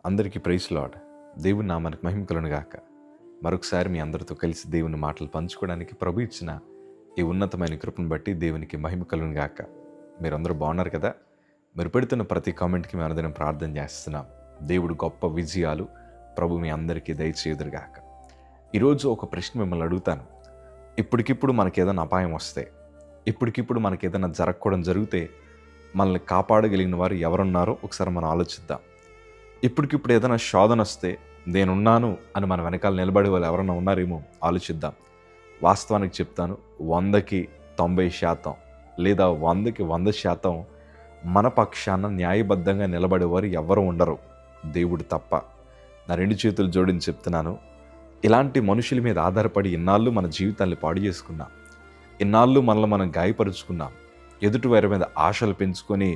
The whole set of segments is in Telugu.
అందరికీ ప్రైజ్ లార్డ్. దేవుని నామానికి మహిమ కలుగును గాక. మరొకసారి మీ అందరితో కలిసి దేవుని మాటలు పంచుకోవడానికి ప్రభు ఇచ్చిన ఈ ఉన్నతమైన కృపను బట్టి దేవునికి మహిమ కలుగును గాక. మీరందరూ బాగున్నారు కదా? మీరు పెడుతున్న ప్రతి కామెంట్కి మేము అనుదినం ప్రార్థన చేస్తున్నాం. దేవుడు గొప్ప విజయాలు ప్రభు మీ అందరికీ దయచేయుదురుగాక. ఈరోజు ఒక ప్రశ్న మిమ్మల్ని అడుగుతాను. ఇప్పటికిప్పుడు మనకి ఏదైనా అపాయం వస్తే, ఇప్పటికిప్పుడు మనకి ఏదైనా జరగకూడదు జరిగితే మనల్ని కాపాడగలిగిన వారు ఎవరున్నారో ఒకసారి మనం ఆలోచిద్దాం. ఇప్పటికిప్పుడు ఏదైనా శోధన వస్తే నేనున్నాను అని మన వెనకాల నిలబడే వాళ్ళు ఎవరైనా ఉన్నారేమో ఆలోచిద్దాం. వాస్తవానికి చెప్తాను, 100కి 90% లేదా 100కి 100% మన పక్షాన న్యాయబద్ధంగా నిలబడేవారు ఎవరు ఉండరు, దేవుడు తప్ప. నా 2 చేతులు జోడించి చెప్తున్నాను. ఇలాంటి మనుషుల మీద ఆధారపడి ఇన్నాళ్ళు మన జీవితాన్ని పాడు చేసుకున్నాం. ఇన్నాళ్ళు మనల్ని మనం గాయపరుచుకున్నాం. ఎదుటివారి మీద ఆశలు పెంచుకొని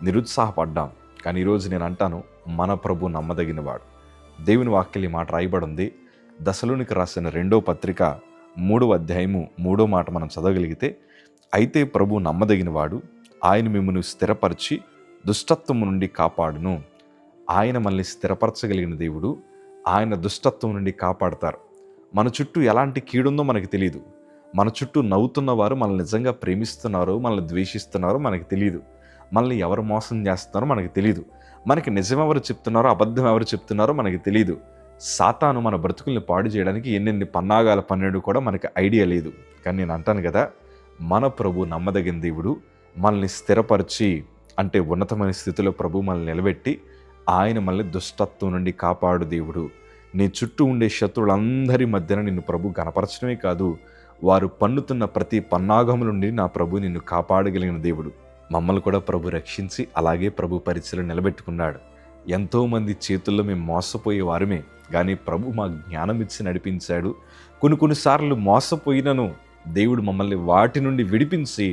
నిరుత్సాహపడ్డాం. కానీ ఈరోజు నేను అంటాను, మన ప్రభు నమ్మదగినవాడు. దేవుని వాక్యం ఈ మాట రాయబడి ఉంది. దశలోనికి రాసిన 2వ పత్రిక 3వ అధ్యాయము 3వ మాట మనం చదవగలిగితే, అయితే ప్రభు నమ్మదగినవాడు, ఆయన మిమ్మల్ని స్థిరపరిచి దుష్టత్వము నుండి కాపాడును. ఆయన మనల్ని స్థిరపరచగలిగిన దేవుడు. ఆయన దుష్టత్వం నుండి కాపాడతారు. మన చుట్టూ ఎలాంటి కీడుందో మనకు తెలియదు. మన చుట్టూ నవ్వుతున్న వారు మనల్ని నిజంగా ప్రేమిస్తున్నారో మనల్ని ద్వేషిస్తున్నారో మనకు తెలియదు. మనల్ని ఎవరు మోసం చేస్తున్నారో మనకు తెలియదు. మనకి నిజం ఎవరు చెప్తున్నారో అబద్ధం ఎవరు చెప్తున్నారో మనకి తెలియదు. సాతాను మన బ్రతుకుల్ని పాడు చేయడానికి ఎన్నెన్ని పన్నాగాలు పన్నెడు కూడా మనకి ఐడియా లేదు. కానీ నేను అంటాను కదా, మన ప్రభు నమ్మదగిన దేవుడు. మనల్ని స్థిరపరిచి, అంటే ఉన్నతమైన స్థితిలో ప్రభు మనల్ని నిలబెట్టి ఆయన మనల్ని దుష్టత్వం నుండి కాపాడు దేవుడు. నీ చుట్టూ ఉండే శత్రువులందరి మధ్యన నిన్ను ప్రభు కనపరచడమే కాదు, వారు పన్నుతున్న ప్రతి పన్నాగము నుండి నా ప్రభు నిన్ను కాపాడగలిగిన దేవుడు. మమ్మల్ని కూడా ప్రభు రక్షించి అలాగే ప్రభు పరిచయలో నిలబెట్టుకున్నాడు. ఎంతోమంది చేతుల్లో మేము మోసపోయే వారమే, కానీ ప్రభు మా జ్ఞానం ఇచ్చి నడిపించాడు. కొన్నిసార్లు మోసపోయినను దేవుడు మమ్మల్ని వాటి నుండి విడిపించి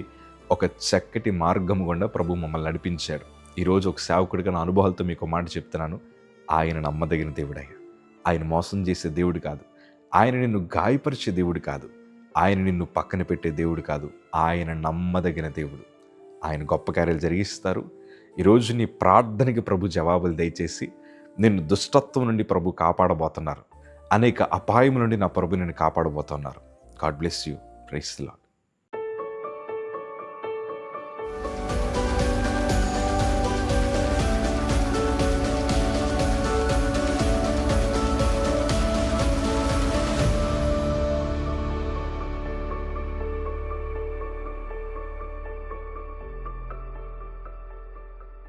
ఒక చక్కటి మార్గం గుండా ప్రభు మమ్మల్ని నడిపించాడు. ఈరోజు ఒక సేవకుడిగా నా అనుభవాలతో మీకు మాట చెప్తున్నాను. ఆయన నమ్మదగిన దేవుడయ్యా. ఆయన మోసం చేసే దేవుడు కాదు. ఆయన నిన్ను గాయపరిచే దేవుడు కాదు. ఆయన నిన్ను పక్కన పెట్టే దేవుడు కాదు. ఆయన నమ్మదగిన దేవుడు. ఆయన గొప్ప కార్యాలు జరిగిస్తారు. ఈరోజు నీ ప్రార్థనకి ప్రభు జవాబులు దయచేసి నిన్ను దుష్టత్వం నుండి ప్రభు కాపాడబోతున్నారు. అనేక అపాయం నుండి నా ప్రభు నిన్ను కాపాడబోతున్నారు. God bless you. Praise the lord.